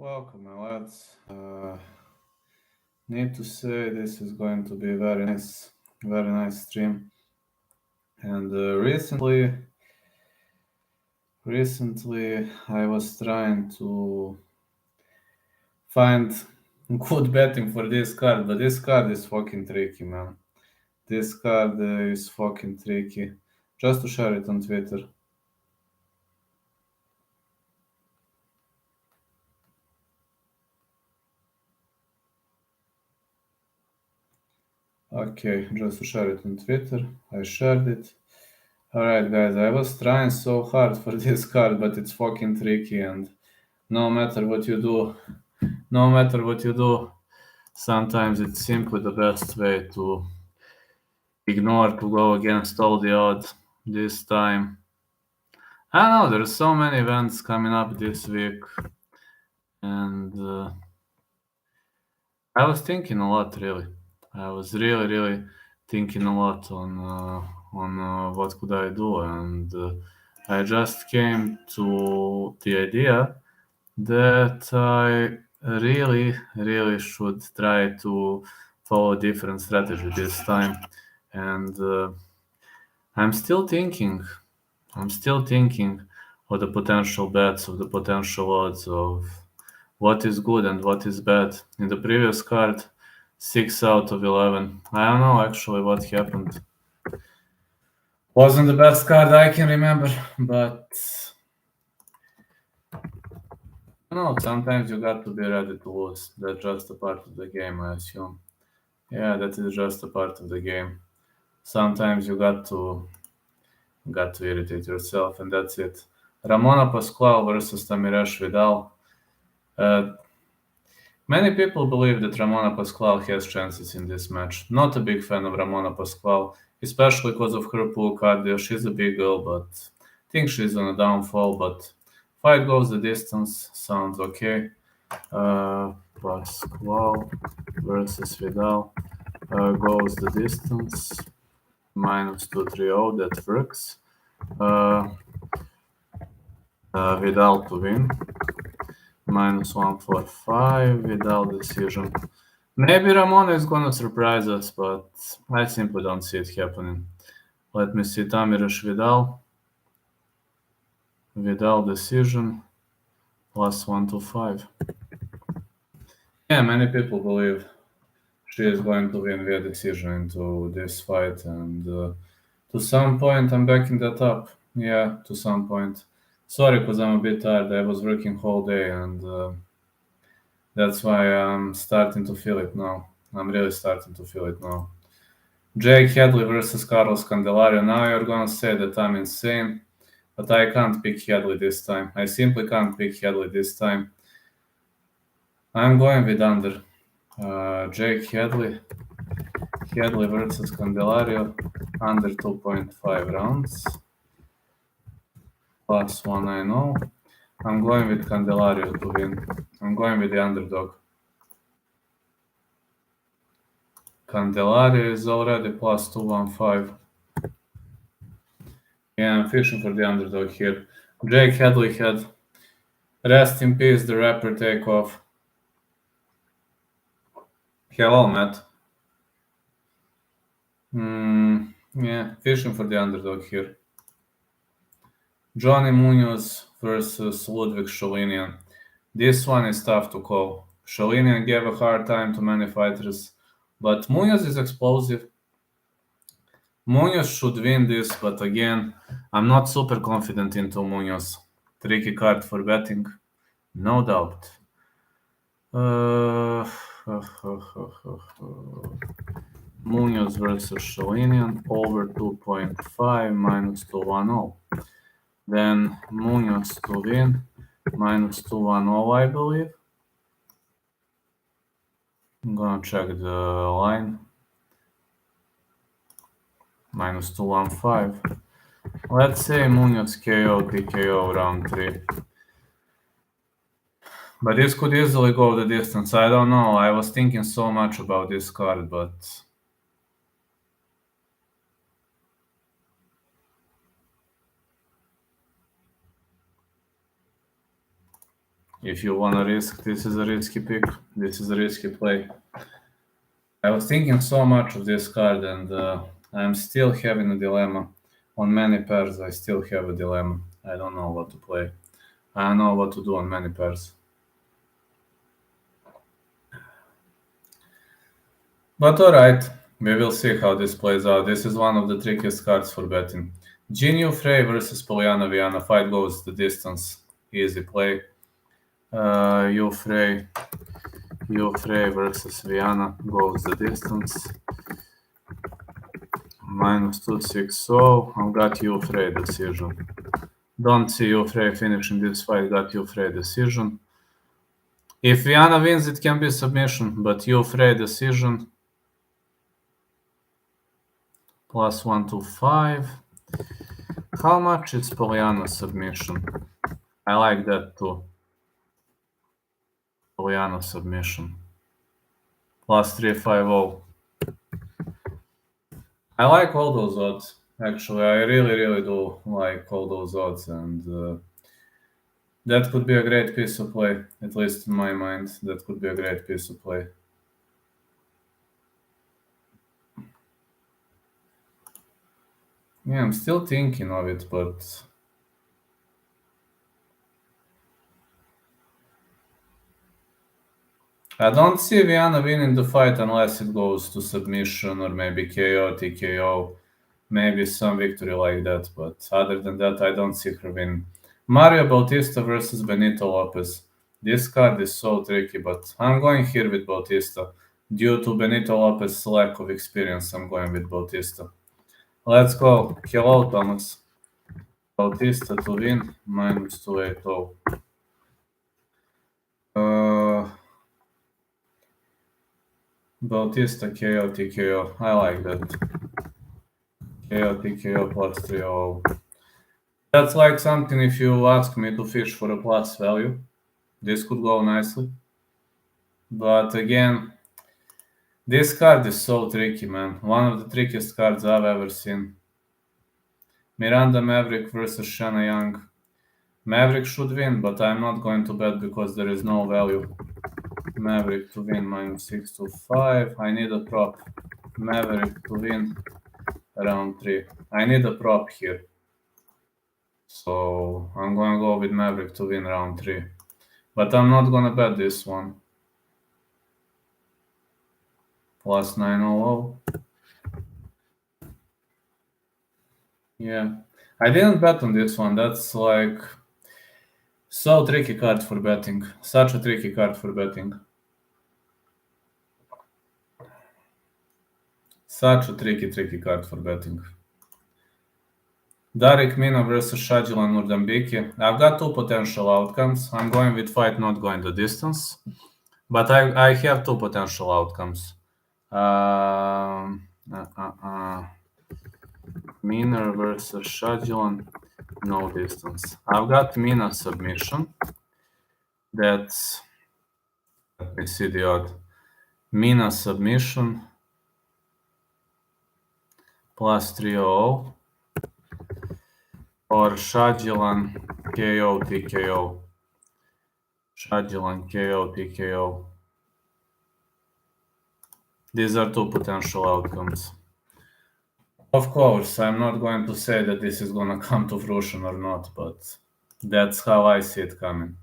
Welcome, my lads. Need to say this is going to be a very nice stream. And recently, I was trying to find good betting for this card, but this card is fucking tricky, man. This card is fucking tricky. Just to share it on Twitter. Okay, just to share it on Twitter. I shared it. Alright, guys, I was trying so hard for this card, but it's fucking tricky, and no matter what you do, sometimes it's simply the best way to ignore, to go against all the odds this time. I don't know, there's so many events coming up this week, and I was thinking a lot, really. I was really thinking a lot on what could I do, and I just came to the idea that I really should try to follow a different strategy this time. And I'm still thinking of the potential bets, of the potential odds, of what is good and what is bad. In the previous card, 6 out of 11. I don't know actually what happened. Wasn't the best card I can remember, but no, sometimes you got to be ready to lose. That's just a part of the game, I assume. Yeah, that is just a part of the game. Sometimes you got to irritate yourself, and that's it. Ramona Pascual versus Tamiresh Vidal. Many people believe that Ramona Pascual has chances in this match. Not a big fan of Ramona Pascual, especially because of her poor cardio. She's a big girl, but I think she's on a downfall. But fight goes the distance. Sounds okay. Pascual versus Vidal goes the distance. -230, that works. Vidal to win. -145, Vidal decision. Maybe Ramona is gonna surprise us, but I simply don't see it happening. Let me see, Tamiresh Vidal. Vidal decision, +125. Yeah, many people believe she is going to win via decision into this fight, and to some point I'm backing that up. Yeah, to some point. Sorry, because I'm a bit tired. I was working whole day, and that's why I'm starting to feel it now. I'm really starting to feel it now. Jake Hadley versus Carlos Candelario. Now you're gonna say that I'm insane, but I can't pick Hadley this time. I simply can't pick Hadley this time. I'm going with under. Jake Hadley versus Candelario, under 2.5 rounds, +190. I'm going with Candelario to win. I'm going with the underdog. Candelario is already +215. Yeah, I'm fishing for the underdog here. Jake Hadley had rest in peace, the rapper takeoff. Hello, Matt. Yeah, fishing for the underdog here. Johnny Munoz versus Ludwig Sholinian. This one is tough to call. Sholinian gave a hard time to many fighters, but Munoz is explosive. Munoz should win this, but again, I'm not super confident into Munoz. Tricky card for betting, no doubt. Munoz versus Sholinian, over 2.5, -210. Then Munoz to win, -210, I believe. I'm gonna check the line. -215. Let's say Munoz KO, TKO round 3. But this could easily go the distance. I don't know. I was thinking so much about this card, but If you want to risk, this is a risky pick. This is a risky play. I was thinking so much of this card, and I'm still having a dilemma. On many pairs, I still have a dilemma. I don't know what to play. I don't know what to do on many pairs. But alright, we will see how this plays out. This is one of the trickiest cards for betting. Jinyu Frey versus Polyana Viana. Fight goes the distance. Easy play. Yu Frey versus Viana goes the distance. Minus 260. I've got Yu Frey decision. Don't see Yu Frey finishing this fight. Got Yu Frey decision. If Viana wins, it can be submission, but Yu Frey decision. Plus 125. How much is Polyana submission? I like that too. Polyana submission. Plus 350. I like all those odds. Actually, I really do like all those odds, and that could be a great piece of play, at least in my mind. That could be a great piece of play. Yeah, I'm still thinking of it, but I don't see Viana winning the fight unless it goes to submission or maybe KO, TKO, maybe some victory like that. But other than that, I don't see her winning. Mario Bautista versus Benito Lopez. This card is so tricky, but I'm going here with Bautista. Due to Benito Lopez's lack of experience, I'm going with Bautista. Let's go. Hello, Thomas. Bautista to win, minus 280. Bautista KO TKO. I like that. KO TKO plus 300. That's like something if you ask me to fish for a plus value. This could go nicely. But again, this card is so tricky, man. One of the trickiest cards I've ever seen. Miranda Maverick versus Shanna Young. Maverick should win, but I'm not going to bet because there is no value. Maverick to win, minus 625. I need a prop. Maverick to win, round 3. I need a prop here. So I'm going to go with Maverick to win round 3. But I'm not going to bet this one. Plus 900. Yeah. I didn't bet on this one. That's like so tricky card for betting. Such a tricky card for betting. Such a tricky card for betting. Darek Mina versus Shajilan Nurdambiki. I've got two potential outcomes. I'm going with fight, not going the distance. But I have two potential outcomes. Mina versus Shajilan, no distance. I've got Mina submission. That's, let me see the odd. Mina submission plus 300 or Shajilan KO TKO. Shajilan KO TKO. These are two potential outcomes. Of course, I'm not going to say that this is going to come to fruition or not, but that's how I see it coming.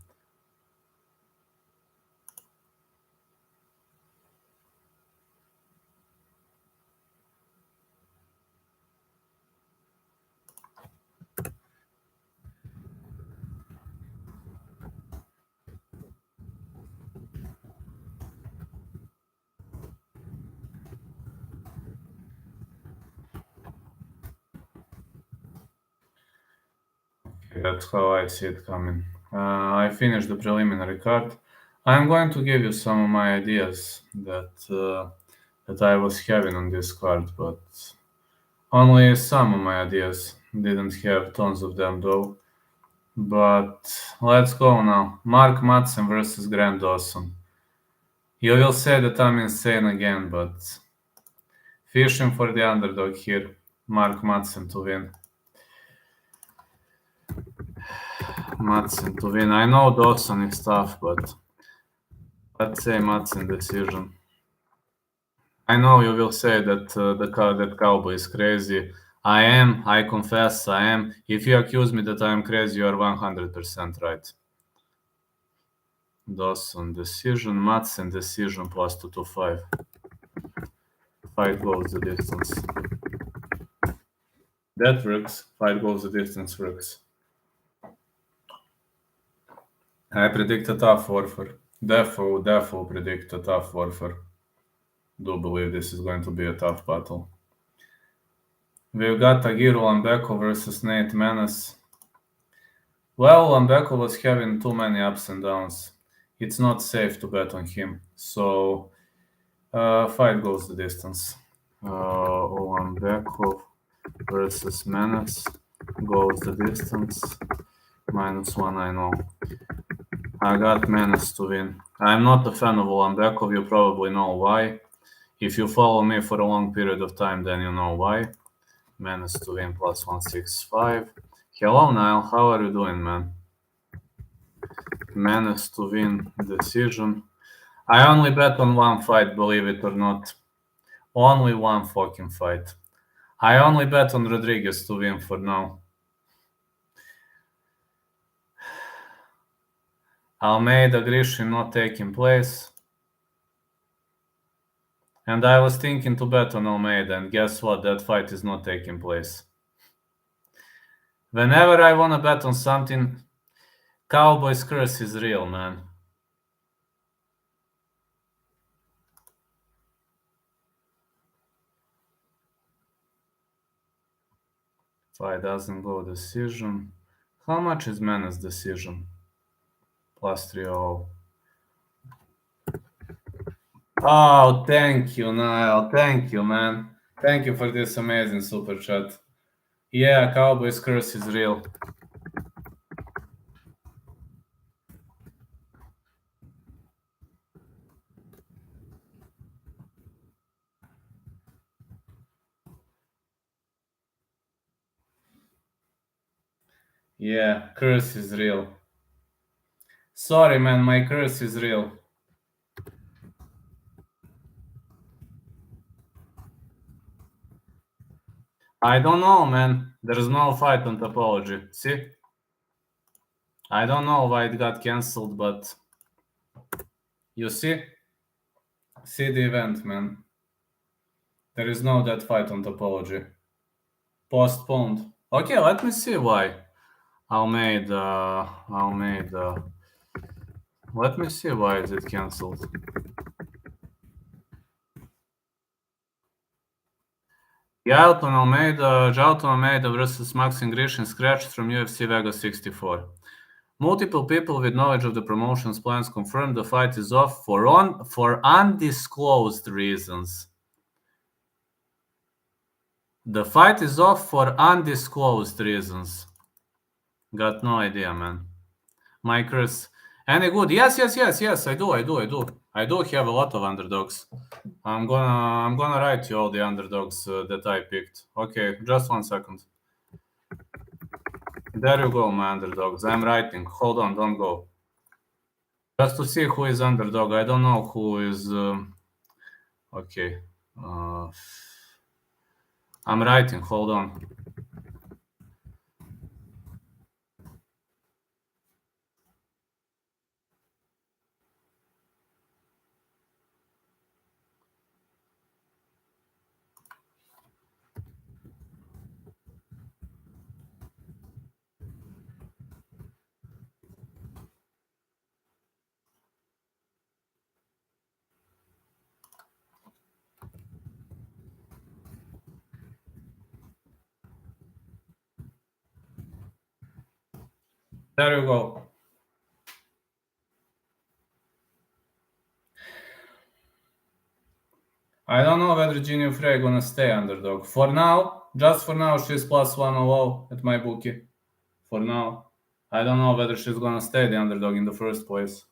That's how I see it coming. I finished the preliminary card. I'm going to give you some of my ideas that I was having on this card, but only some of my ideas. Didn't have tons of them though. But let's go now. Mark Madsen versus Grant Dawson. You will say that I'm insane again, but fishing for the underdog here. Mark Madsen to win. Madsen to win. I know Dawson is tough, but let's say Madsen decision. I know you will say that that Cowboy is crazy. I am. I confess, I am. If you accuse me that I am crazy, you are 100% right. Dawson decision, Madsen decision plus 225. Fight goes the distance. That works. Fight goes the distance works. I predict a tough warfare. Defo predict a tough warfare. Do believe this is going to be a tough battle. We've got Tagiru Lambeko versus Nate Menace. Well, Lambeko was having too many ups and downs. It's not safe to bet on him. So, fight goes the distance. Lambeko versus Menace goes the distance. -1, I know. I got Menace to win. I'm not a fan of Lambekov, you probably know why. If you follow me for a long period of time, then you know why. Menace to win plus 165. Hello, Niall. How are you doing, man? Menace to win decision. I only bet on one fight, believe it or not. Only one fucking fight. I only bet on Rodriguez to win for now. Almeida Grishin not taking place. And I was thinking to bet on Almeida, and guess what? That fight is not taking place. Whenever I want to bet on something, Cowboys curse is real, man. Fight doesn't go decision. How much is Menace decision? Plus 300. Oh, thank you, Niall. Thank you, man. Thank you for this amazing super chat. Yeah, Cowboys curse is real. Yeah, curse is real. Sorry, man, my curse is real. I don't know, man. There's no fight on topology. See? I don't know why it got cancelled, but you see? See the event, man. There is no that fight on topology. Postponed. Okay, let me see why. Almeida. Let me see why is it cancelled. Jalton Almeida versus Maxim Grishin scratched from UFC Vegas 64. Multiple people with knowledge of the promotion's plans confirmed the fight is off for undisclosed reasons. The fight is off for undisclosed reasons. Got no idea, man. Micros. Any good? Yes. I do. I do have a lot of underdogs. I'm gonna write you all the underdogs that I picked. Okay, just 1 second. There you go, my underdogs. I'm writing. Hold on, don't go. Just to see who is underdog. I don't know who is. Okay. I'm writing. Hold on. There you go. I don't know whether Ginny Frey gonna stay underdog. For now, just for now, she's plus 100 at my bookie. For now. I don't know whether she's gonna stay the underdog in the first place.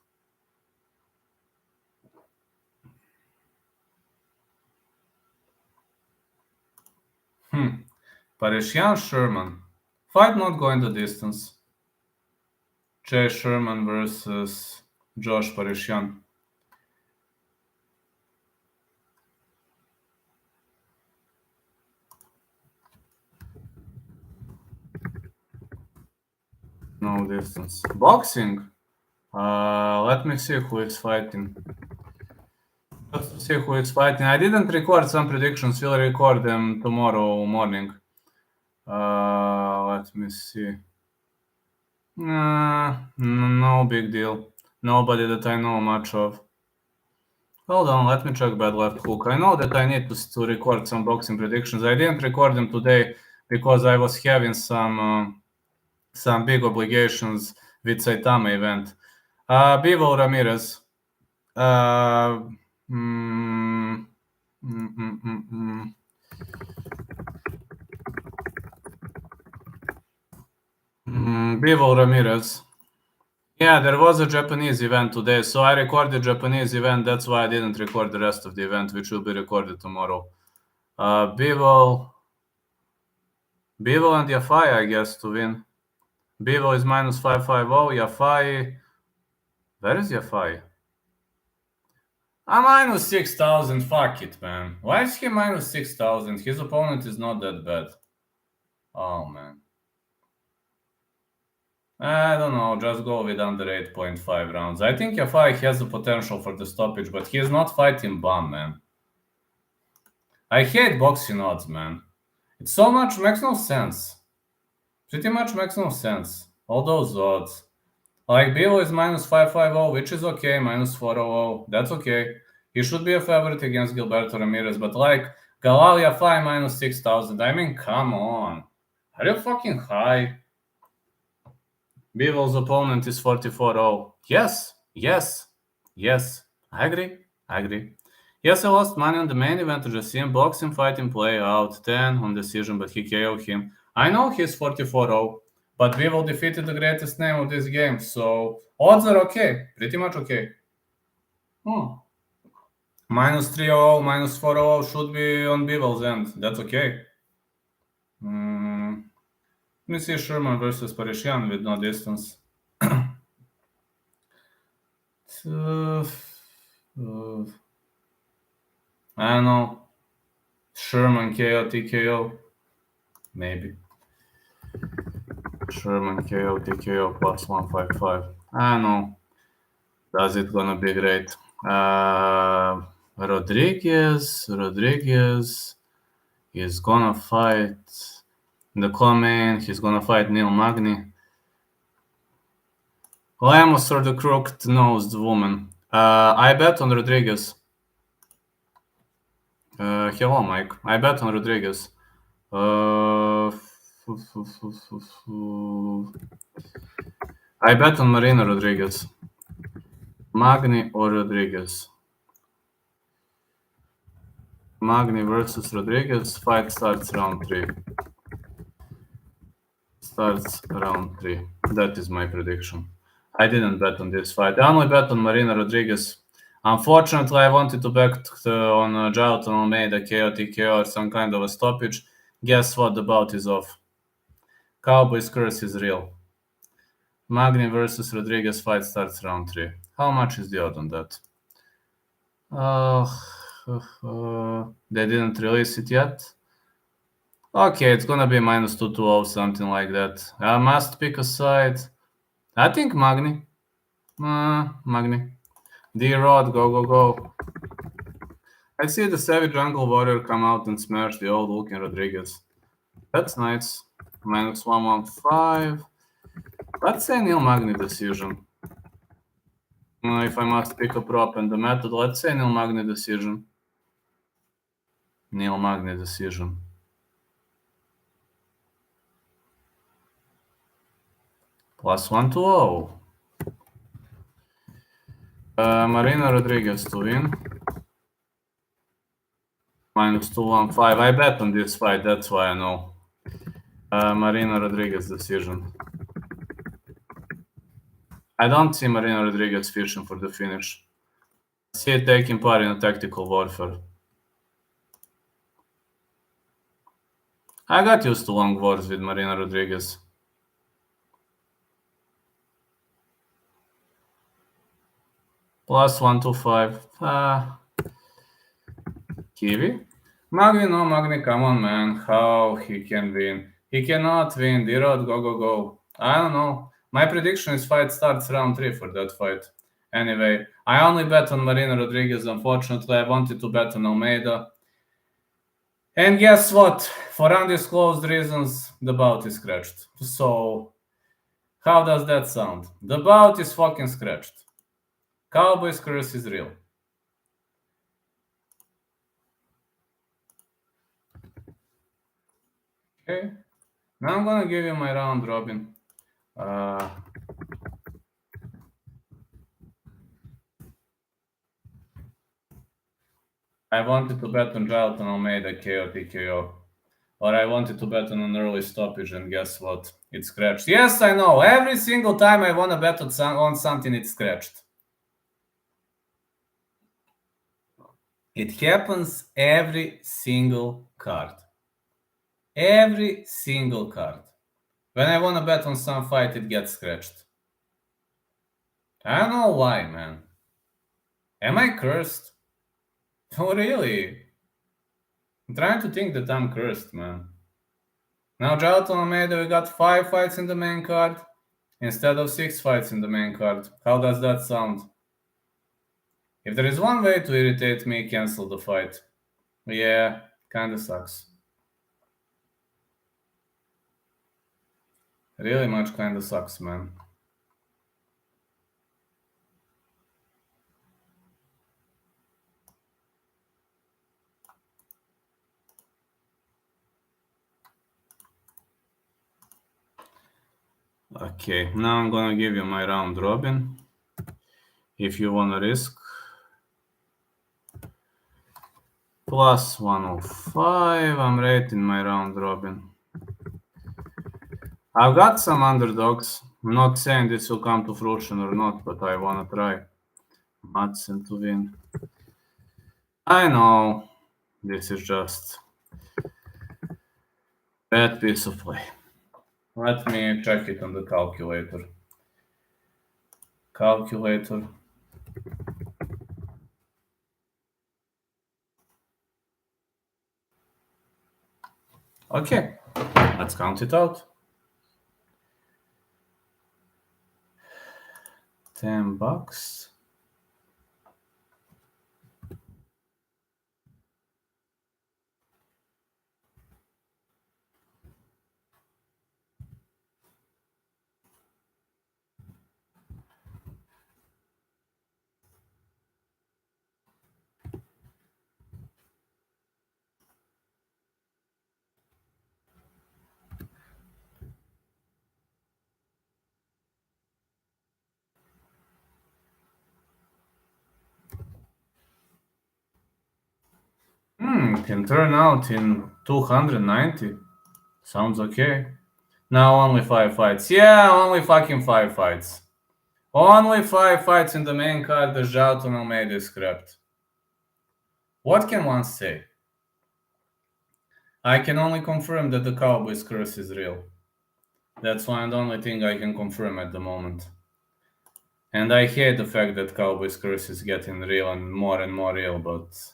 Parishian Sherman. Fight not going the distance. Jay Sherman versus Josh Parishyan. No distance. Boxing? Let me see who is fighting. Let's see who is fighting. I didn't record some predictions. We'll record them tomorrow morning. Let me see. No big deal. Nobody that I know much of. Hold on, let me check bad left hook. I know that I need to record some boxing predictions. I didn't record them today because I was having some big obligations with Saitama event. Bivol Ramirez. Bivol Ramirez. Yeah, there was a Japanese event today, so I recorded Japanese event. That's why I didn't record the rest of the event, which will be recorded tomorrow. Bivol and Yafai, I guess, to win. Bivol is minus 550. Yafai. Where is Yafai? Minus 6,000. Fuck it, man. Why is he minus 6,000? His opponent is not that bad. Oh, man. I don't know. Just go with under 8.5 rounds. I think Yafai has the potential for the stoppage, but he is not fighting Bam, man. I hate boxing odds, man. It so much makes no sense. Pretty much makes no sense. All those odds. Like, Bill is minus 550, which is okay. Minus 400. That's okay. He should be a favorite against Gilberto Ramirez. But, like, Galal Yafai minus 6,000. I mean, come on. Are you fucking high? Bivol's opponent is 44-0. Yes. I agree. Yes, I lost money on the main event to just see him boxing, fighting, play out 10 on decision, but he KO'd him. I know he's 44-0, but Bivol defeated the greatest name of this game, so odds are okay. Pretty much okay. Minus 300, minus 400 should be on Bivol's end. That's okay. Let me see Sherman versus Parishyan with no distance. I don't know. Sherman KO, TKO. Maybe. Sherman KO, TKO plus 155. I don't know. Does it gonna be great? Rodriguez is gonna fight the co-main. He's gonna fight Neil Magny. Lemos or the crooked-nosed woman. I bet on Rodriguez. Hello, Mike. I bet on Rodriguez. I bet on Marina Rodriguez. Magny or Rodriguez? Magny versus Rodriguez. Fight starts round 3. That is my prediction. I didn't bet on this fight. I only bet on Marina Rodriguez. Unfortunately, I wanted to bet on Jailton Almeida, KO, TKO, or some kind of a stoppage. Guess what? The bout is off. Cowboy's curse is real. Magny versus Rodriguez fight starts round 3. How much is the odd on that? They didn't release it yet. Okay, it's gonna be minus 220, something like that. I must pick a side. I think Magny. Magny. D-Rod, go. I see the Savage Jungle Warrior come out and smash the old-looking Rodriguez. That's nice. Minus 115. Let's say Neil Magny decision. If I must pick a prop and the method, let's say Neil Magny decision. Neil Magny decision. Plus 120. Marina Rodriguez to win. Minus 215. I bet on this fight, that's why I know. Marina Rodriguez decision. I don't see Marina Rodriguez fishing for the finish. I see it taking part in a tactical warfare. I got used to long wars with Marina Rodriguez. Plus 125. Kiwi? Magni, no, Magni, come on, man. How he can win? He cannot win. D-Rod, go, go, go. I don't know. My prediction is fight starts round 3 for that fight. Anyway, I only bet on Marina Rodriguez, unfortunately. I wanted to bet on Almeida. And guess what? For undisclosed reasons, the bout is scratched. So, how does that sound? The bout is fucking scratched. Cowboy's curse is real. Okay. Now I'm gonna give you my round robin. I wanted to bet on Jalton Almeida KO TKO. Or I wanted to bet on an early stoppage, and guess what? It's scratched. Yes, I know. Every single time I want to bet on something, it's scratched. It happens every single card. Every single card. When I want to bet on some fight, it gets scratched. I don't know why, man. Am I cursed? Oh, really? I'm trying to think that I'm cursed, man. Now, Jalton Almeida, we got 5 fights in the main card instead of 6 fights in the main card. How does that sound? If there is one way to irritate me, cancel the fight. Yeah, kinda sucks. Really much kinda sucks, man. Okay, now I'm gonna give you my round robin. If you wanna risk. Plus 105, I'm rating my round robin. I've got some underdogs. I'm not saying this will come to fruition or not, but I wanna try. Madsen to win. I know this is just bad piece of play. Let me check it on the calculator. Calculator. Okay, let's count it out. $10. Can turn out in 290. Sounds okay. Now only 5 fights. Yeah, only fucking 5 fights. Only 5 fights in the main card. The Jalton Almeida is scrapped. What can one say? I can only confirm that the Cowboys curse is real. That's one and only thing I can confirm at the moment. And I hate the fact that Cowboys curse is getting real and more real, but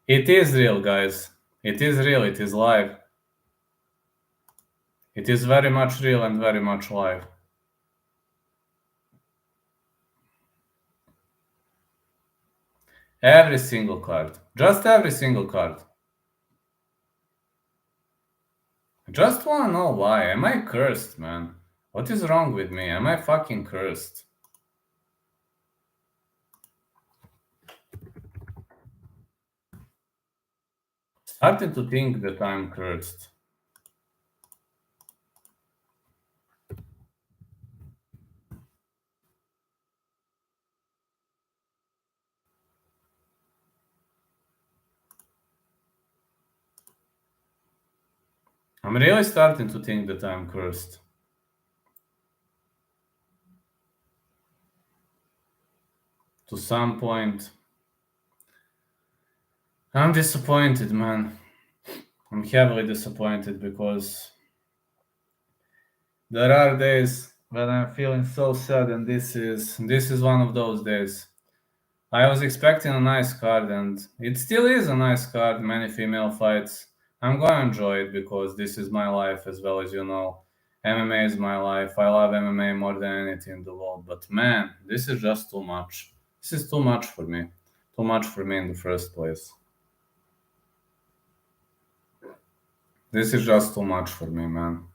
it is real, guys. It is real. It is live. It is very much real and very much live. Every single card. Just every single card. I just wanna know why. Am I cursed, man? What is wrong with me? Am I fucking cursed? Starting to think that I'm cursed. I'm really starting to think that I'm cursed. To some point. I'm disappointed, man. I'm heavily disappointed because there are days when I'm feeling so sad, and this is one of those days. I was expecting a nice card, and it still is a nice card. Many female fights. I'm going to enjoy it because this is my life, as well as you know. MMA is my life. I love MMA more than anything in the world. But man, this is just too much. This is too much for me. Too much for me in the first place. This is just too much for me, man.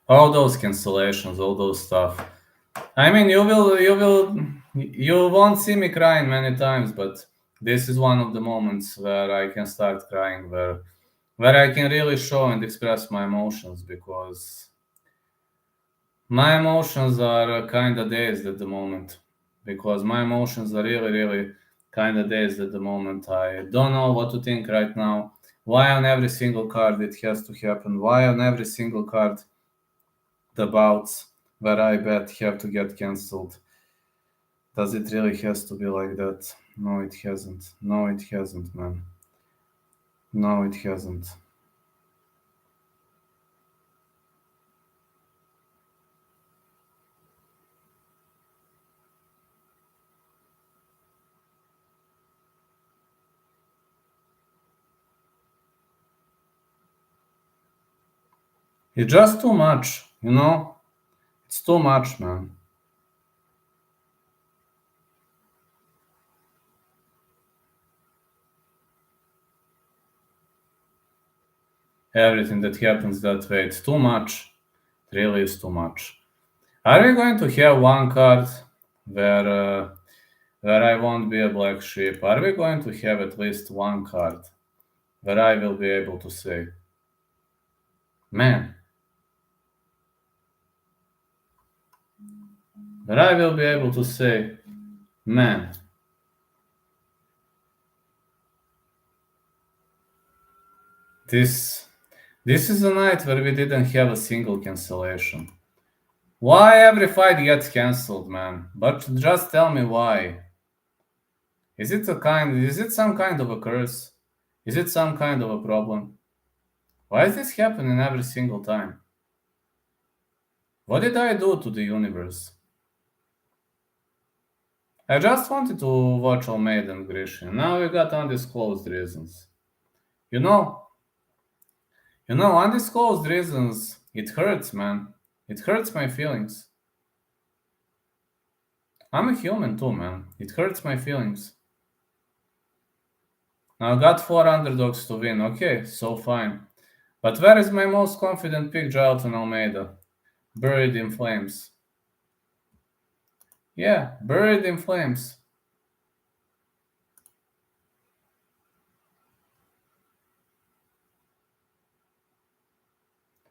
All those cancellations, all those stuff. I mean, you won't see me crying many times, but this is one of the moments where I can start crying, where I can really show and express my emotions, because my emotions are kind of dazed at the moment. Because my emotions are really, really kind of dazed at the moment. I don't know what to think right now. Why on every single card it has to happen? Why on every single card the bouts where I bet have to get cancelled? Does it really has to be like that? No, it hasn't. No, it hasn't, man. No, it hasn't. It's just too much, you know? It's too much, man. Everything that happens that way, it's too much. It really is too much. Are we going to have one card where I won't be a black sheep? Are we going to have at least one card where I will be able to say, man, where I will be able to say, man, this is a night where we didn't have a single cancellation. Why every fight gets cancelled, man? But just tell me why. Is it some kind of a curse? Is it some kind of a problem? Why is this happening every single time? What did I do to the universe? I just wanted to watch Almeida and Grishin. Now we got undisclosed reasons. You know, undisclosed reasons, it hurts, man. It hurts my feelings. I'm a human too, man. It hurts my feelings. Now I got 4 underdogs to win. Okay, so fine. But where is my most confident pick, Jailton Almeida? Buried in flames. Yeah, buried in flames.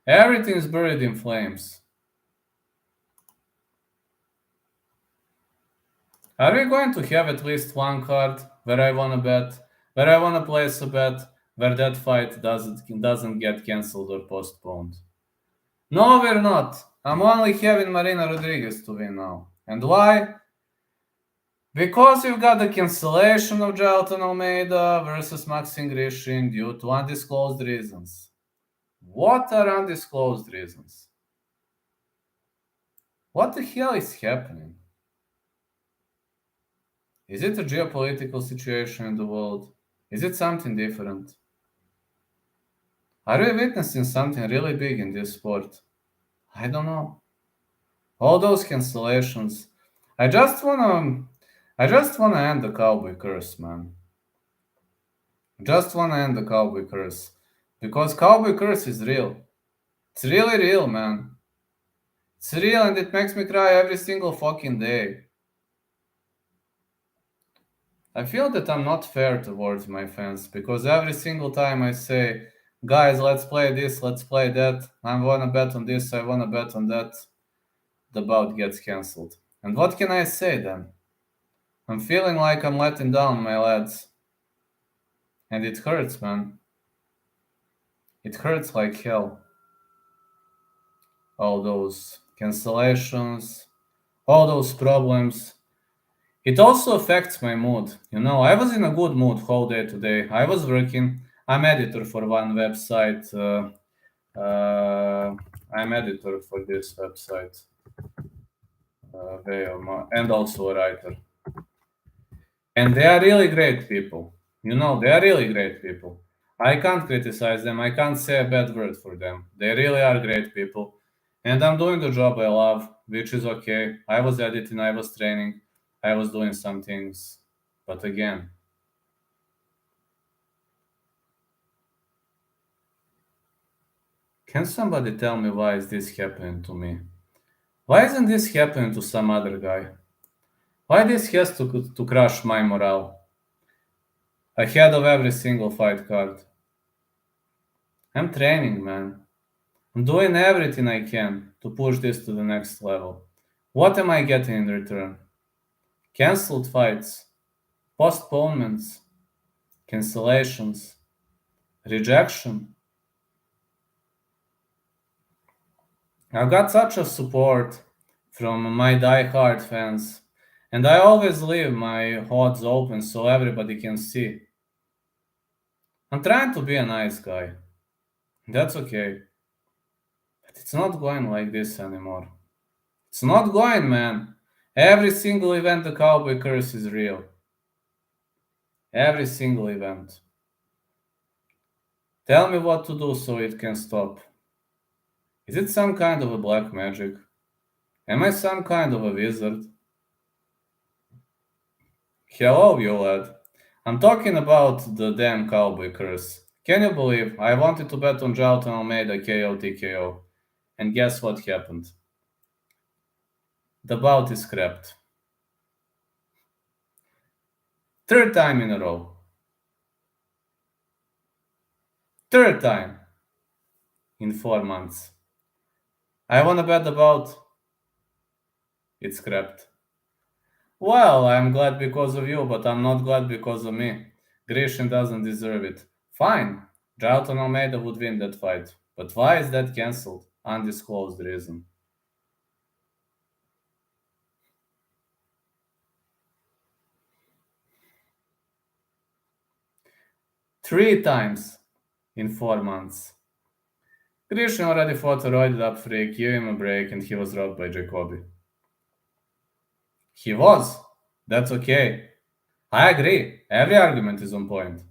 Everything's buried in flames. Are we going to have at least one card where I wanna bet, where I wanna place a bet, where that fight doesn't get cancelled or postponed? No, we're not. I'm only having Marina Rodriguez to win now. And why? Because we've got the cancellation of Jailton Almeida versus Maxim Grishin due to undisclosed reasons. What are undisclosed reasons? What the hell is happening? Is it a geopolitical situation in the world? Is it something different? Are we witnessing something really big in this sport? I don't know. All those cancellations. I just wanna end the cowboy curse, man. Just wanna end the cowboy curse. Because cowboy curse is real. It's really real, man. It's real, and it makes me cry every single fucking day. I feel that I'm not fair towards my fans, because every single time I say, guys, let's play this, let's play that, I wanna bet on this, I wanna bet on that, the bout gets cancelled. And what can I say then? I'm feeling like I'm letting down my lads. And it hurts, man. It hurts like hell. All those cancellations, all those problems. It also affects my mood. You know, I was in a good mood whole day today. I was working. I'm editor for one website. I'm editor for this website, and also a writer. And they are really great people. They are really great people. I can't criticize them. I can't say a bad word for them. They really are great people. And I'm doing the job I love, which is okay. I was editing, I was training, I was doing some things. But again, can somebody tell me why is this happening to me? Why isn't this happening to some other guy? Why this has to crush my morale ahead of every single fight card? I'm training, man. I'm doing everything I can to push this to the next level. What am I getting in return? Cancelled fights, postponements, cancellations, rejection. I've got such a support from my die-hard fans, and I always leave my odds open so everybody can see. I'm trying to be a nice guy. That's okay. But it's not going like this anymore. It's not going, man. Every single event the Cowboy curse is real. Every single event. Tell me what to do so it can stop. Is it some kind of a black magic? Am I some kind of a wizard? Hello, you lad. I'm talking about the damn Cowboy curse. Can you believe I wanted to bet on Jailton Almeida KO TKO? And guess what happened? The bout is scrapped. Third time in a row. Third time in 4 months. I wanna bet the bout. It's scrapped. Well, I'm glad because of you, but I'm not glad because of me. Grishin doesn't deserve it. Fine, Jailton Almeida would win that fight. But why is that cancelled? Undisclosed reason. Three times in 4 months. Grishin already fought a roided up freak, give him a break, and he was robbed by Jacoby. He was. That's okay. I agree. Every argument is on point.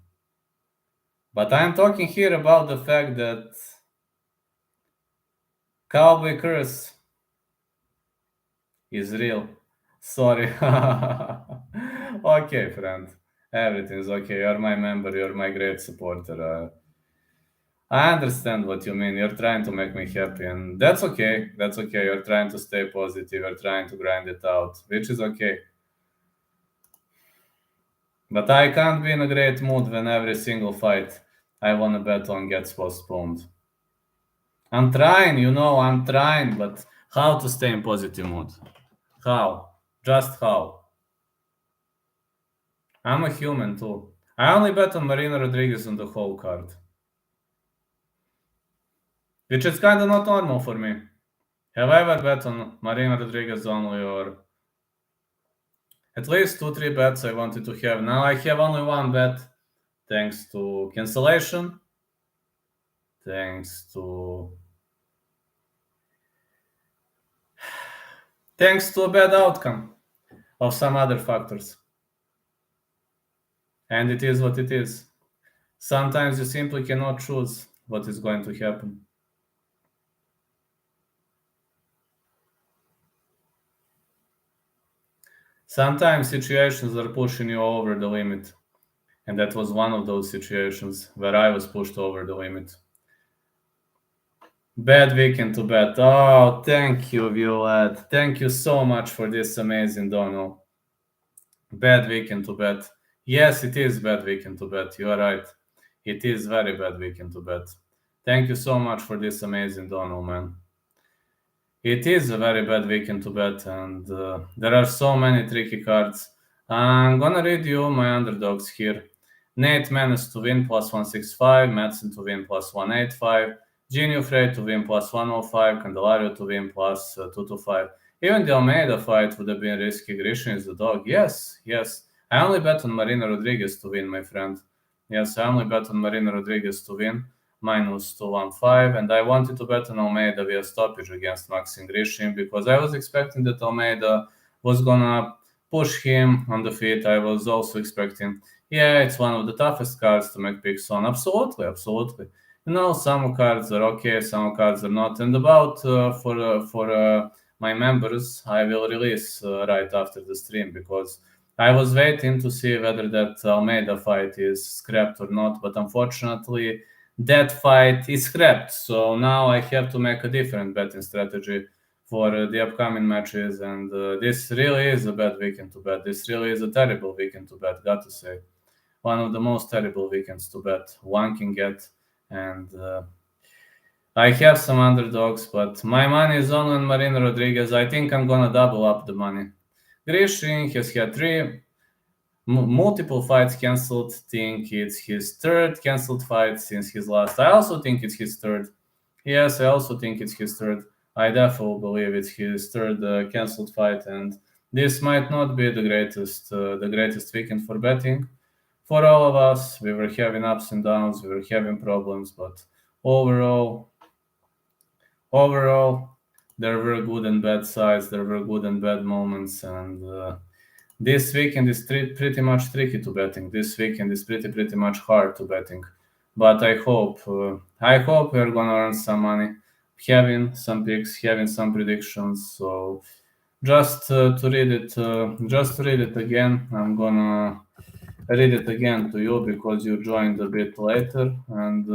But I'm talking here about the fact that Cowboy curse is real. Sorry. Okay, friend. Everything's okay. You're my member. You're my great supporter. I understand what you mean. You're trying to make me happy, and that's okay. That's okay. You're trying to stay positive. You're trying to grind it out, which is okay. But I can't be in a great mood when every single fight I want to bet on gets postponed. I'm trying, I'm trying, but how to stay in positive mood? How? Just how? I'm a human too. I only bet on Marina Rodriguez on the whole card. Which is kinda not normal for me. Have I ever bet on Marina Rodriguez only, or at least 2-3 bets I wanted to have? Now I have only one bet, thanks to cancellation, thanks to a bad outcome of some other factors. And it is what it is. Sometimes you simply cannot choose what is going to happen. Sometimes situations are pushing you over the limit. And that was one of those situations where I was pushed over the limit. Bad weekend to bet. Oh, thank you, Violet. Thank you so much for this amazing dono. Bad weekend to bet. Yes, it is bad weekend to bet. You are right. It is very bad weekend to bet. Thank you so much for this amazing dono, man. It is a very bad weekend to bet, and there are so many tricky cards. I'm gonna read you my underdogs here. Nate Menace to win plus 165, Madsen to win plus 185, Gene Frey to win plus 105, Candelario to win plus 225. Even the Almeida fight would have been risky. Grishin is the dog. Yes. I only bet on Marina Rodriguez to win, my friend. Yes, I only bet on Marina Rodriguez to win. minus 215, and I wanted to bet on Almeida via stoppage against Maxim Grishin because I was expecting that Almeida was gonna push him on the feet. I was also expecting, yeah, it's one of the toughest cards to make picks on. Absolutely, absolutely. Some cards are okay, some cards are not. And about for my members, I will release right after the stream because I was waiting to see whether that Almeida fight is scrapped or not, but unfortunately, that fight is scrapped. So now I have to make a different betting strategy for the upcoming matches, and this really is a bad weekend to bet. This really is a terrible weekend to bet, got to say. One of the most terrible weekends to bet one can get, and I have some underdogs, but my money is on Marina Rodriguez. I think I'm gonna double up the money. Grishin has had three multiple fights cancelled. Think it's his third cancelled fight since his last. I also think it's his third. Yes, I also think it's his third. I definitely believe it's his third cancelled fight, and this might not be the greatest weekend for betting. For all of us, we were having ups and downs, we were having problems, but overall, there were good and bad sides, there were good and bad moments, and this weekend is pretty much tricky to betting. This weekend is pretty much hard to betting, but I hope we're gonna earn some money, having some picks, having some predictions. So just to read it again, I'm gonna read it again to you because you joined a bit later, and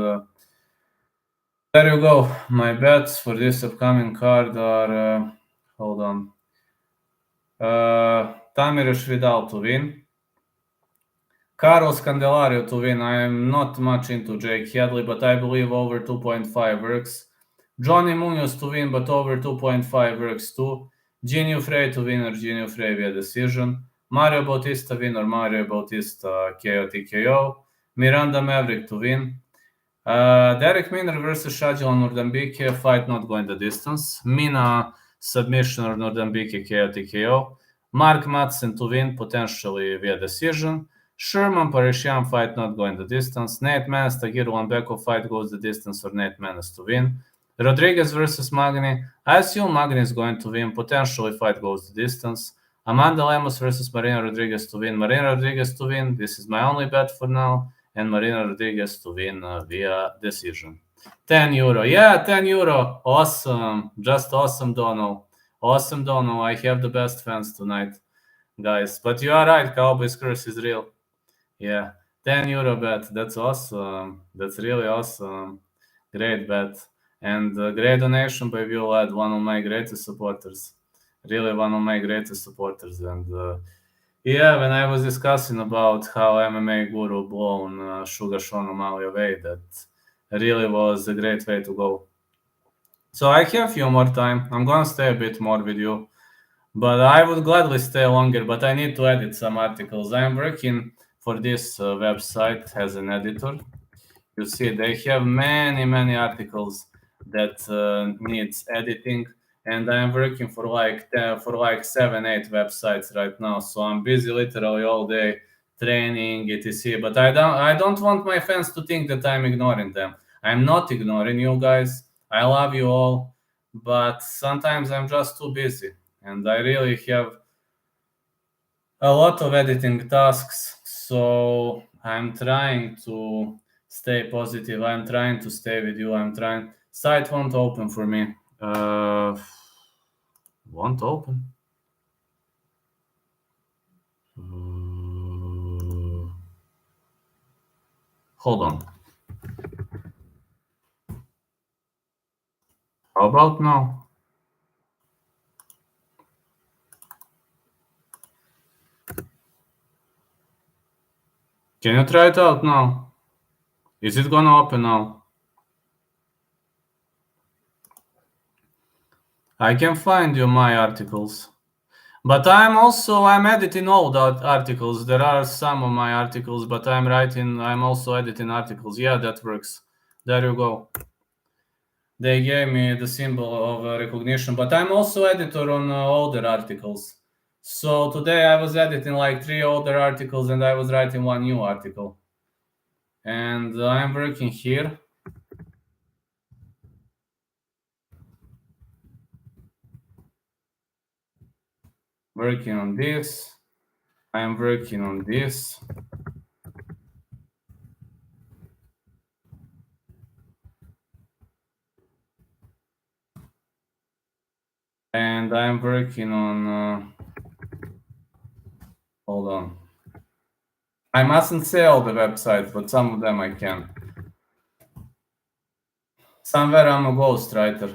there you go. My bets for this upcoming card are hold on. Tamires Vidal to win. Carlos Candelario to win. I am not much into Jake Hadley, but I believe over 2.5 works. Johnny Munoz to win, but over 2.5 works too. Genio Frey to win or Genio Frey via decision. Mario Bautista win or Mario Bautista KO TKO. Miranda Maverick to win. Derek Miner versus Shadjilan Nurdambike, fight not going the distance. Mina submission or Nurdambike KO TKO. Mark Madsen to win, potentially via decision. Sherman Parishian fight not going the distance. Nate Menes Tagir Lambeko fight goes the distance or Nate Menes to win. Rodriguez versus Magny. I assume Magny is going to win, potentially fight goes the distance. Amanda Lemos versus Marina Rodriguez to win. Marina Rodriguez to win. This is my only bet for now. And Marina Rodriguez to win via decision. €10. Yeah, €10. Awesome. Just awesome, Donald. Awesome, Donald. I have the best fans tonight, guys. But you are right. Cowboys curse is real. Yeah. €10 bet. That's awesome. That's really awesome. Great bet. And great donation by Violad, one of my greatest supporters. Really one of my greatest supporters. And yeah, when I was discussing about how MMA Guru blown Sugar Sean O'Malley away, that really was a great way to go. So I have a few more time. I'm gonna stay a bit more with you, but I would gladly stay longer, but I need to edit some articles. I'm working for this website as an editor. You see, they have many articles that needs editing, and I'm working for like 7-8 websites right now. So I'm busy literally all day training etc. But I don't want my fans to think that I'm ignoring them. I'm not ignoring you guys. I love you all, but sometimes I'm just too busy, and I really have a lot of editing tasks. So I'm trying to stay positive. I'm trying to stay with you. Site won't open for me. Won't open. Hold on. How about now? Can you try it out now? Is it gonna open now? I can find you my articles. But I'm editing all the articles. There are some of my articles, but I'm also editing articles. Yeah, that works. There you go. They gave me the symbol of recognition, but I'm also editor on older articles. So today I was editing like 3 older articles and I was writing 1 new article. And I'm working here. working on this. I am working on this. And I'm working on, hold on. I mustn't say all the websites, but some of them I can. Somewhere I'm a ghostwriter.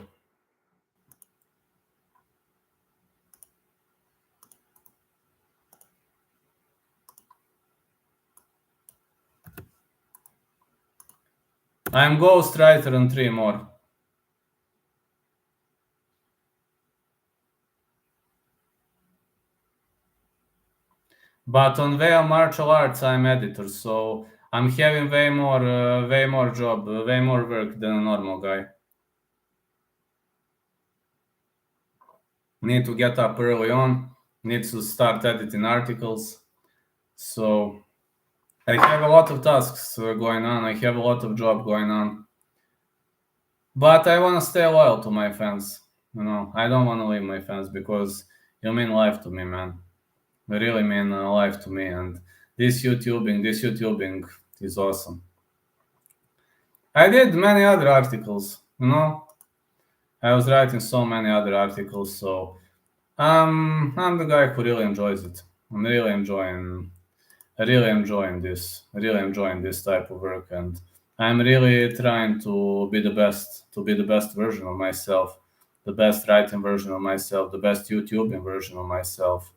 I'm ghostwriter on 3 more. But on way martial arts, I'm editor, so I'm having way more job, way more work than a normal guy. Need to get up early on. Need to start editing articles. So I have a lot of tasks going on. I have a lot of job going on. But I want to stay loyal to my fans. I don't want to leave my fans because you mean life to me, man. You really mean life to me. And this YouTubing is awesome. I did many other articles, I was writing so many other articles, so I'm the guy who really enjoys it. I'm really enjoying this type of work, and I'm really trying to be the best version of myself, the best writing version of myself, the best YouTubing version of myself.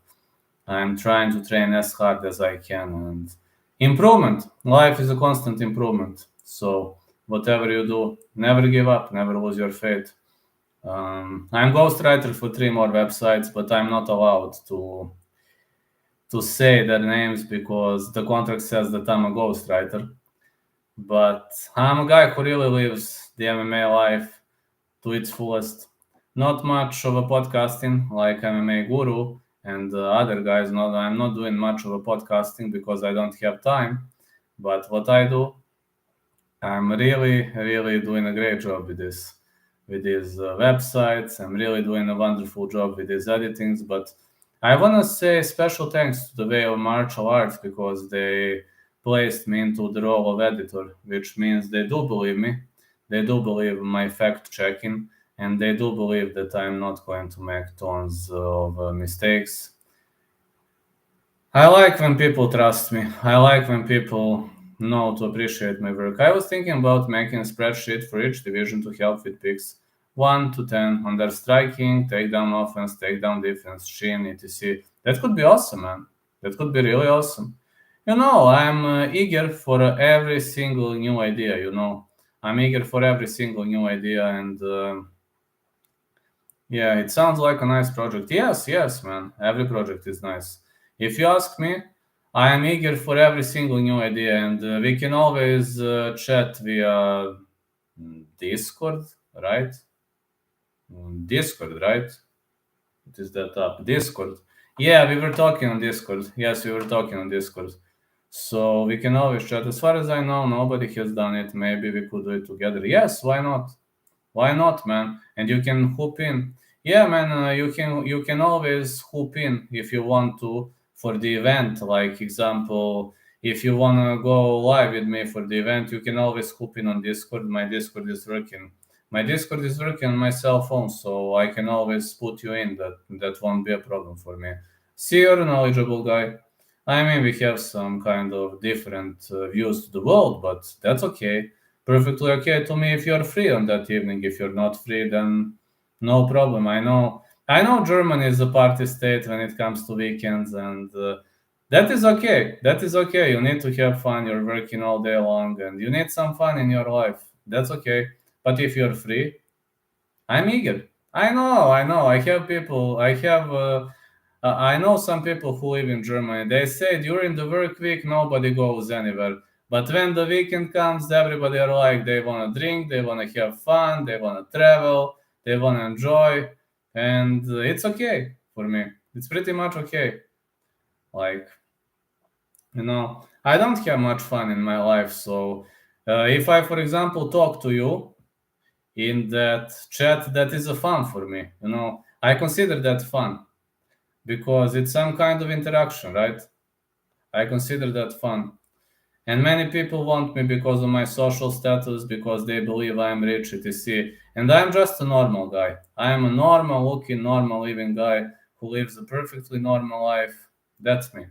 I'm trying to train as hard as I can, and improvement. Life is a constant improvement. So whatever you do, never give up, never lose your faith. I'm ghostwriter for 3 more websites, but I'm not allowed to say their names because the contract says that I'm a ghostwriter. But I'm a guy who really lives the MMA life to its fullest. Not much of a podcasting like MMA Guru and other guys. I'm not doing much of a podcasting because I don't have time. But what I do, I'm really, really doing a great job with these websites. I'm really doing a wonderful job with these editings. But I want to say special thanks to the Way of Martial Arts because they placed me into the role of editor, which means they do believe me. They do believe my fact checking, and they do believe that I'm not going to make tons of mistakes. I like when people trust me. I like when people know to appreciate my work. I was thinking about making a spreadsheet for each division to help with picks 1 to 10 on their striking, takedown offense, takedown defense, shin, etc. That could be awesome, man. That could be really awesome. I'm eager for every single new idea, I'm eager for every single new idea, and yeah, it sounds like a nice project. Yes, man. Every project is nice. If you ask me, I am eager for every single new idea, and we can always chat via Discord, right? Discord, right? What is that up? Discord. Yeah, we were talking on Discord. Yes, we were talking on Discord. So we can always chat. As far as I know, nobody has done it. Maybe we could do it together. Yes, why not? Why not, man? And you can hoop in. Yeah, man, you can always hoop in if you want to for the event. Like example, if you wanna go live with me for the event, you can always hoop in on Discord. My Discord is working. My Discord is working on my cell phone, so I can always put you in. That won't be a problem for me. See, you're a knowledgeable guy. I mean, we have some kind of different views to the world, but that's okay. Perfectly okay to me if you're free on that evening. If you're not free, then no problem. I know Germany is a party state when it comes to weekends, and that is okay. That is okay. You need to have fun. You're working all day long, and you need some fun in your life. That's okay. But if you're free, I'm eager. I know. I have people. I know some people who live in Germany. They say during the work week nobody goes anywhere, but when the weekend comes, everybody are like they want to drink, they want to have fun, they want to travel, they want to enjoy, and it's okay for me. It's pretty much okay. Like I don't have much fun in my life, so if I, for example, talk to you in that chat, that is a fun for me. I consider that fun. because it's some kind of interaction, right? I consider that fun. And many people want me because of my social status, because they believe I'm rich, etc. And I'm just a normal guy. I am a normal looking, normal living guy who lives a perfectly normal life. That's me.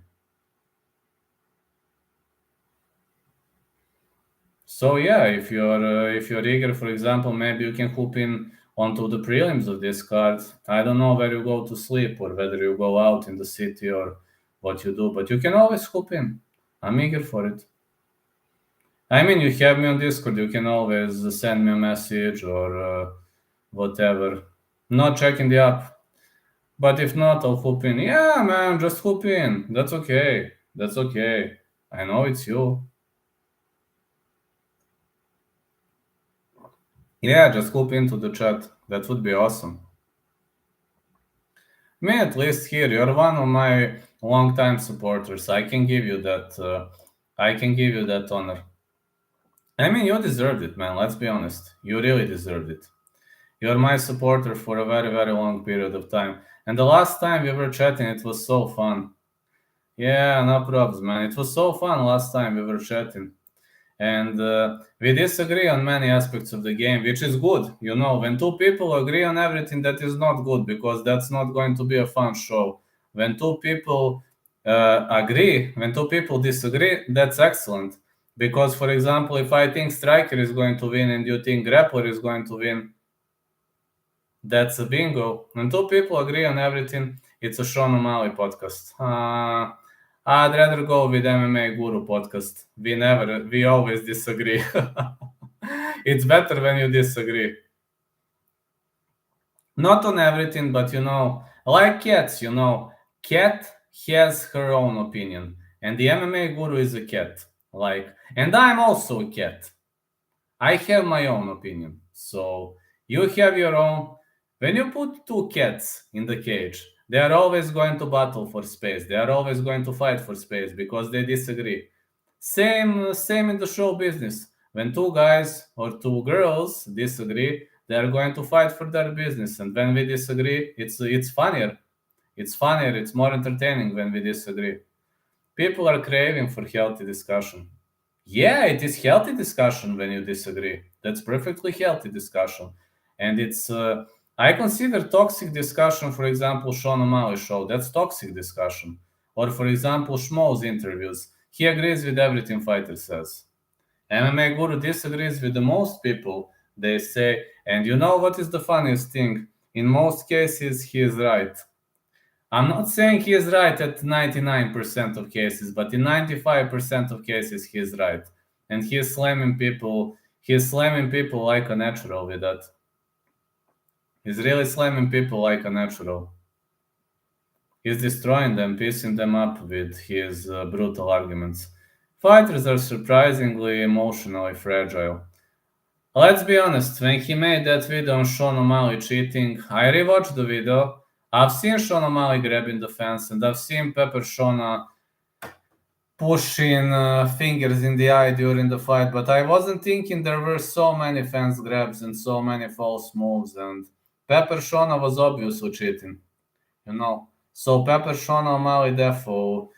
So yeah, if you're eager, for example, maybe you can hoop in onto the prelims of this card. I don't know where you go to sleep or whether you go out in the city or what you do, but you can always hoop in. I'm eager for it. I mean, you have me on Discord. You can always send me a message or whatever. Not checking the app, but if not, I'll hoop in. Yeah, man, just hoop in. That's okay. That's okay. I know it's you. Yeah, just hoop into the chat. That would be awesome. Me, at least here, you're one of my longtime supporters. I can give you that. I can give you that honor. I mean, you deserved it, man. Let's be honest. You really deserved it. You're my supporter for a very, very long period of time. And the last time we were chatting, it was so fun. Yeah, no problems, man. It was so fun last time we were chatting. And we disagree on many aspects of the game, which is good. You know, when two people agree on everything, that is not good because that's not going to be a fun show. When two people agree, when two people disagree, that's excellent. Because, for example, if I think Striker is going to win and you think Grappler is going to win, that's a bingo. When two people agree on everything, it's a Sean O'Malley podcast. I'd rather go with MMA Guru podcast. We always disagree. It's better when you disagree. Not on everything, but like cats, cat has her own opinion. And the MMA Guru is a cat. And I'm also a cat. I have my own opinion. So you have your own. When you put two cats in the cage, they are always going to battle for space. They are always going to fight for space because they disagree. Same in the show business. When two guys or two girls disagree, they are going to fight for their business. And when we disagree, it's funnier. It's funnier. It's more entertaining when we disagree. People are craving for healthy discussion. Yeah, it is healthy discussion when you disagree. That's perfectly healthy discussion. And I consider toxic discussion, for example, Sean O'Malley show. That's toxic discussion. Or, for example, Schmo's interviews. He agrees with everything fighter says. MMA Guru disagrees with the most people, they say. And you know what is the funniest thing? In most cases, he is right. I'm not saying he is right at 99% of cases, but in 95% of cases he is right. And he is slamming people like a natural with that. He's really slamming people like a natural. He's destroying them, piecing them up with his brutal arguments. Fighters are surprisingly emotionally fragile. Let's be honest, when he made that video on Sean O'Malley cheating, I rewatched the video. I've seen Sean O'Malley grabbing the fence, and I've seen Pepper Shona pushing fingers in the eye during the fight, but I wasn't thinking there were so many fence grabs and so many false moves, and Pepper Shona was obviously cheating, So Pepper Shona O'Malley Defo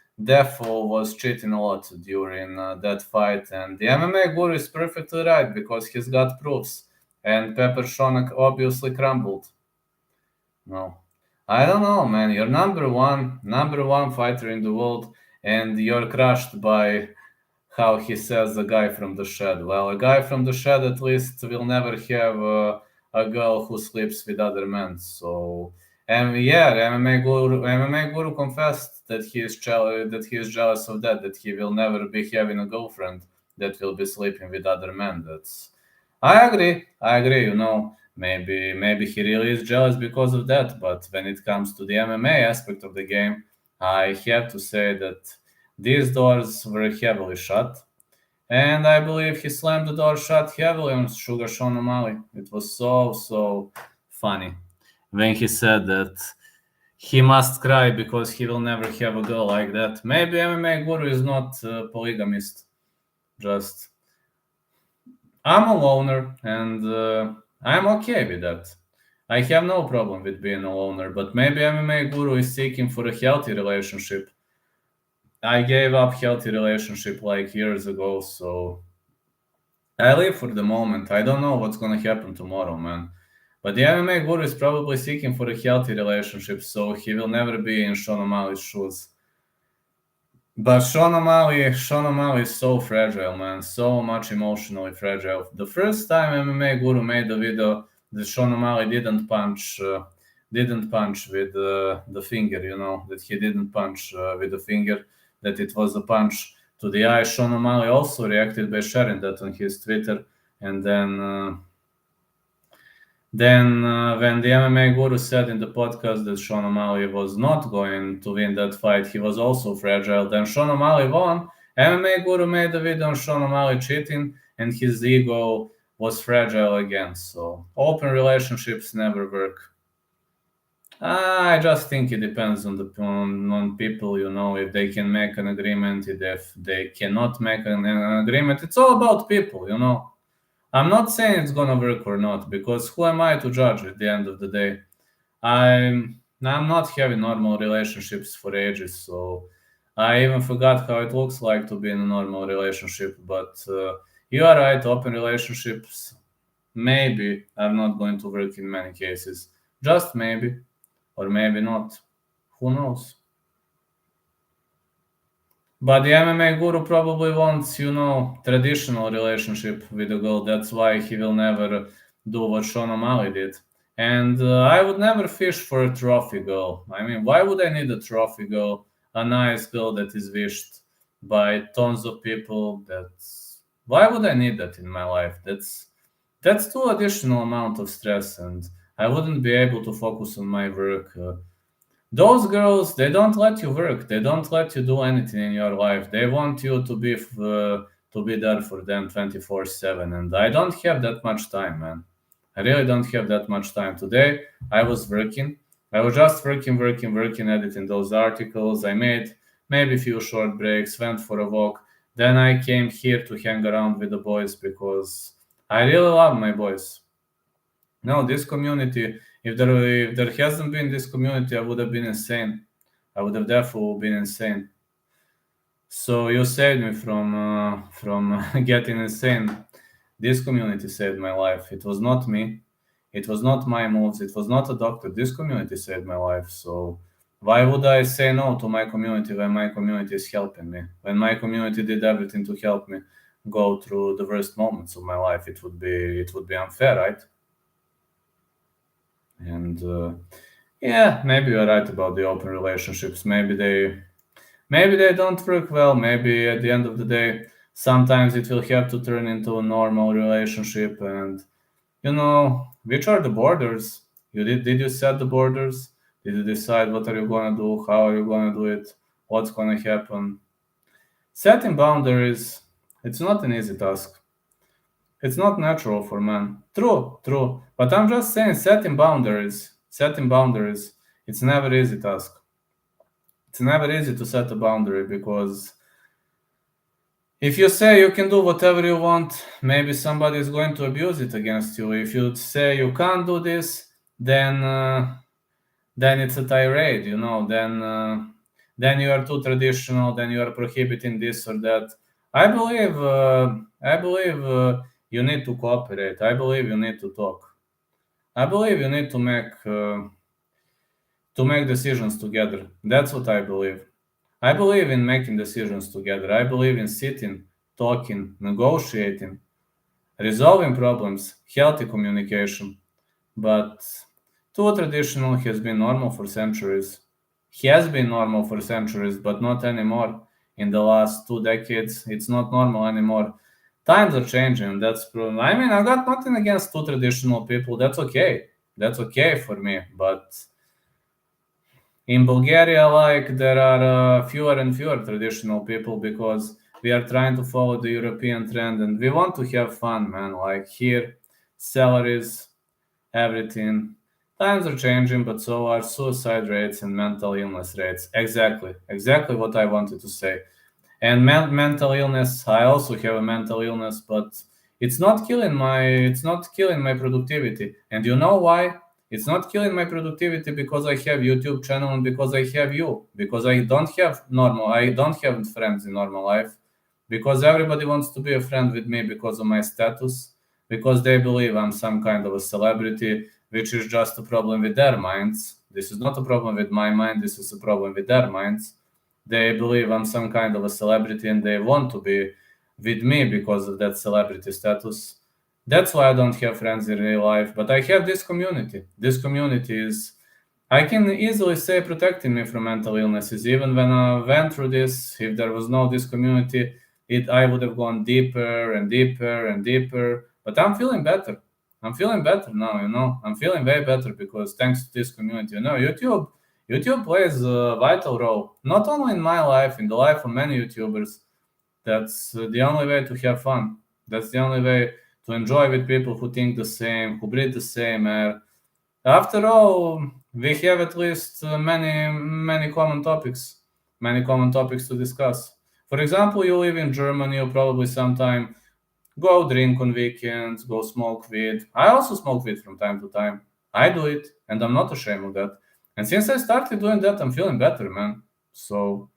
was cheating a lot during that fight, and the MMA Guru is perfectly right because he's got proofs, and Pepper Shona obviously crumbled. No, I don't know, man. You're number one fighter in the world, and you're crushed by how he says the guy from the shed. Well, a guy from the shed at least will never have a girl who sleeps with other men. So, and yeah, MMA Guru confessed that he is jealous of that he will never be having a girlfriend that will be sleeping with other men. I agree. Maybe he really is jealous because of that. But when it comes to the MMA aspect of the game, I have to say that these doors were heavily shut. And I believe he slammed the door shut heavily on Sugar Sean O'Malley. It was so funny when he said that he must cry because he will never have a girl like that. Maybe MMA Guru is not a polygamist. Just I'm a loner, and I'm okay with that. I have no problem with being a loner, but maybe MMA Guru is seeking for a healthy relationship. I gave up healthy relationship like years ago, so I live for the moment. I don't know what's gonna happen tomorrow, man. But the MMA Guru is probably seeking for a healthy relationship, so he will never be in Sean O'Malley's shoes. But Sean O'Malley is so fragile, man. So much emotionally fragile. The first time MMA Guru made a video that Sean O'Malley didn't punch with the finger, that he didn't punch with the finger, that it was a punch to the eye. Sean O'Malley also reacted by sharing that on his Twitter, and then, when the MMA Guru said in the podcast that Sean O'Malley was not going to win that fight, he was also fragile. Then Sean O'Malley won. MMA Guru made a video on Sean O'Malley cheating, and his ego was fragile again. So open relationships never work. I just think it depends on people. If they can make an agreement, if they cannot make an agreement, it's all about people. I'm not saying it's gonna work or not, because who am I to judge at the end of the day? I'm not having normal relationships for ages, so I even forgot how it looks like to be in a normal relationship. But you are right, open relationships maybe are not going to work in many cases. Just maybe, or maybe not. Who knows? But the MMA Guru probably wants, traditional relationship with a girl. That's why he will never do what Sean O'Malley did. And I would never fish for a trophy girl. I mean, why would I need a trophy girl? A nice girl that is wished by tons of people. Why would I need that in my life? That's too additional amount of stress, and I wouldn't be able to focus on my work. Those girls, they don't let you work. They don't let you do anything in your life. They want you to be there for them 24/7, and I don't have that much time, man. I really don't have that much time. Today, I was working. I was just working, editing those articles. I made maybe a few short breaks, went for a walk. Then I came here to hang around with the boys because I really love my boys. No, this community, if there hasn't been this community, I would have been insane. I would have definitely been insane. So you saved me from getting insane. This community saved my life. It was not me. It was not my moves. It was not a doctor. This community saved my life. So why would I say no to my community when my community is helping me? When my community did everything to help me go through the worst moments of my life, it would be unfair, right? And yeah, maybe you're right about the open relationships. Maybe they don't work well. Maybe at the end of the day, sometimes it will have to turn into a normal relationship. And which are the borders? Did you set the borders? Did you decide what are you gonna do? How are you gonna do it? What's gonna happen? Setting boundaries, it's not an easy task. It's not natural for man. True. But I'm just saying, setting boundaries, it's never easy task. It's never easy to set a boundary, because if you say you can do whatever you want, maybe somebody is going to abuse it against you. If you say you can't do this, then it's a tirade, then you are too traditional, then you are prohibiting this or that. I believe you need to cooperate. I believe you need to talk. I believe you need to make decisions together. That's what I believe. I believe in making decisions together. I believe in sitting, talking, negotiating, resolving problems, healthy communication. But too traditional has been normal for centuries. But not anymore. In the last 2 decades, it's not normal anymore. Times are changing. I mean, I got nothing against too traditional people. That's okay. That's okay for me. But in Bulgaria, there are fewer and fewer traditional people, because we are trying to follow the European trend, and we want to have fun, man. Like here, salaries, everything. Times are changing, but so are suicide rates and mental illness rates. Exactly what I wanted to say. And mental illness, I also have a mental illness, but it's not killing my productivity. And you know why? It's not killing my productivity because I have YouTube channel and because I have you, because I don't have friends in normal life, because everybody wants to be a friend with me because of my status, because they believe I'm some kind of a celebrity, which is just a problem with their minds. This is not a problem with my mind, this is a problem with their minds. They believe I'm some kind of a celebrity and they want to be with me because of that celebrity status. That's why I don't have friends in real life, but I have this community. This community is, I can easily say, protecting me from mental illnesses. Even when I went through this, if there was no this community, I would have gone deeper and deeper and deeper. But I'm feeling better. I'm feeling better now. I'm feeling way better because thanks to this community. YouTube plays a vital role, not only in my life, in the life of many YouTubers. That's the only way to have fun. That's the only way to enjoy with people who think the same, who breathe the same air. After all, we have at least many common topics, to discuss. For example, you live in Germany, you probably sometime go drink on weekends, go smoke weed. I also smoke weed from time to time. I do it, and I'm not ashamed of that. And since I started doing that, I'm feeling better, man. So,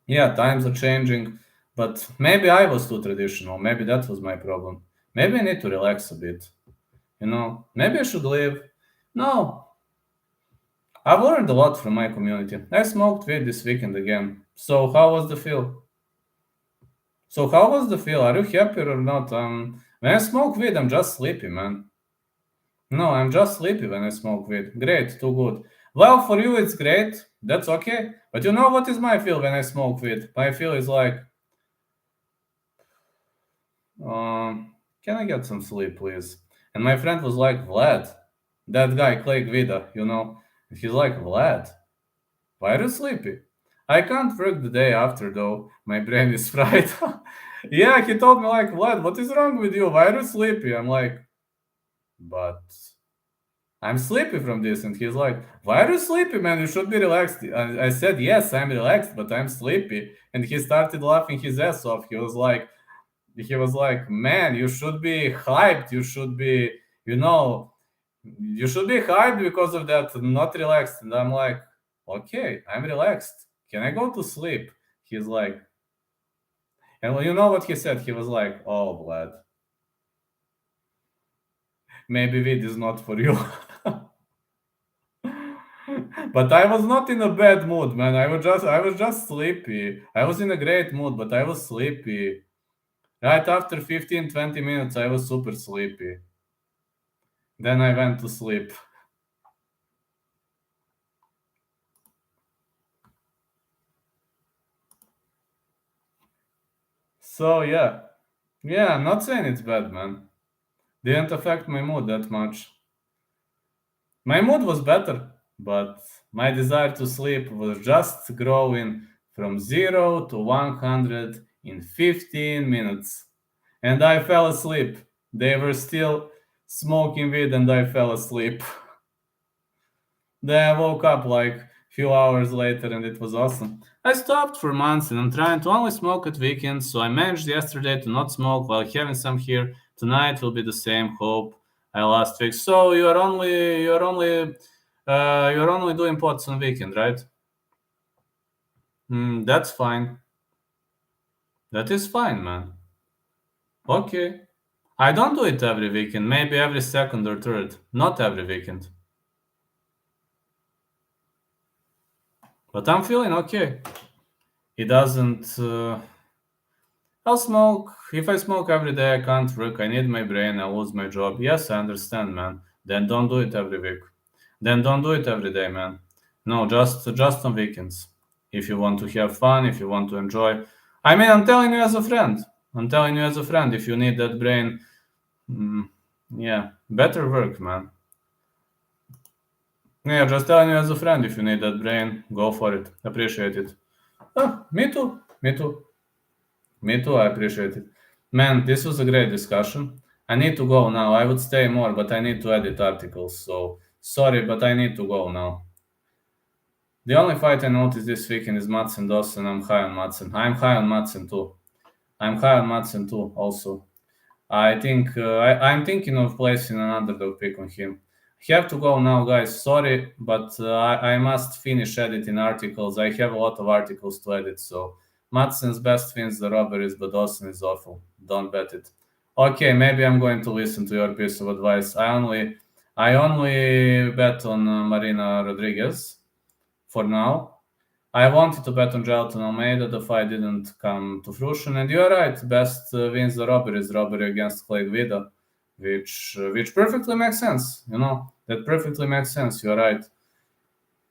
yeah, times are changing, but maybe I was too traditional. Maybe that was my problem. Maybe I need to relax a bit. Maybe I should leave. No, I've learned a lot from my community. I smoked weed this weekend again. So how was the feel? Are you happy or not? When I smoke weed, I'm just sleepy, man. No, I'm just sleepy when I smoke weed. Great, too good. Well, for you it's great. That's okay. But you know what is my feel when I smoke weed? My feel is like, can I get some sleep, please? And my friend was like, Vlad, that guy, Clay Vida, and he's like, Vlad, why are you sleepy? I can't work the day after, though. My brain is fried. Yeah, he told me, like, Vlad, what is wrong with you? Why are you sleepy? I'm like, but I'm sleepy from this. And he's like, why are you sleepy, man? You should be relaxed. I said, yes, I'm relaxed, but I'm sleepy. And he started laughing his ass off. He was like, man, you should be hyped. You should be hyped because of that, not relaxed. And I'm like, okay, I'm relaxed. Can I go to sleep? He's like, and you know what he said? He was like, oh, Vlad, maybe weed is not for you. But I was not in a bad mood, man. I was just sleepy. I was in a great mood, but I was sleepy. Right after 15, 20 minutes, I was super sleepy. Then I went to sleep. So yeah. Yeah, I'm not saying it's bad, man. Didn't affect my mood that much. My mood was better, but my desire to sleep was just growing from 0 to 100 in 15 minutes. And I fell asleep. They were still smoking weed and I fell asleep. Then I woke up like a few hours later and it was awesome. I stopped for months and I'm trying to only smoke at weekends, so I managed yesterday to not smoke while having some here. Tonight will be the same. Hope I last week. So you're only doing pots on weekend, right? That's fine. That is fine, man. Okay. I don't do it every weekend. Maybe every second or third. Not every weekend. But I'm feeling okay. It doesn't. I'll smoke. If I smoke every day, I can't work. I need my brain. I lose my job. Yes, I understand, man. Then don't do it every week. Then don't do it every day, man. No, just on weekends. If you want to have fun, if you want to enjoy. I mean, I'm telling you as a friend. I'm telling you as a friend. If you need that brain, yeah, better work, man. Yeah, just telling you as a friend. If you need that brain, go for it. Appreciate it. Oh, me too. Me too. Me too, I appreciate it. Man, this was a great discussion. I need to go now. I would stay more, but I need to edit articles. So sorry, but I need to go now. The only fight I noticed this weekend is Madsen Dawson. I'm high on Madsen. I'm high on Madsen too. Also. I think I'm thinking of placing an underdog pick on him. Have to go now, guys. Sorry, but I must finish editing articles. I have a lot of articles to edit. So Madsen's best wins the robberies, but Dawson is awful. Don't bet it. Okay, maybe I'm going to listen to your piece of advice. I only bet on Marina Rodriguez for now. I wanted to bet on Jailton Almeida. The fight didn't come to fruition, and you're right. Best wins the robbery against Clay Guida, which perfectly makes sense. That perfectly makes sense. You're right.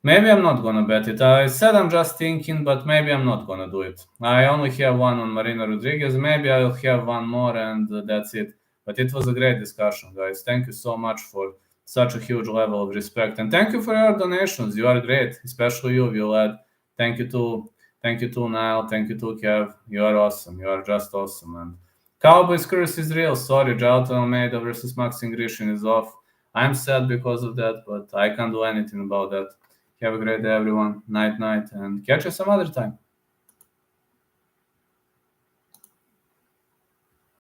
Maybe I'm not gonna bet it. I said I'm just thinking, but maybe I'm not gonna do it. I only have one on Marina Rodriguez. Maybe I'll have one more, and that's it. But it was a great discussion, guys. Thank you so much for such a huge level of respect, and thank you for your donations. You are great, especially you, Violette. Thank you to Niall. Thank you to Kev. You are awesome. You are just awesome. And Cowboys curse is real. Sorry, Jailton Almeida versus Maxim Grishin is off. I'm sad because of that, but I can't do anything about that. Have a great day, everyone. Night, and catch you some other time.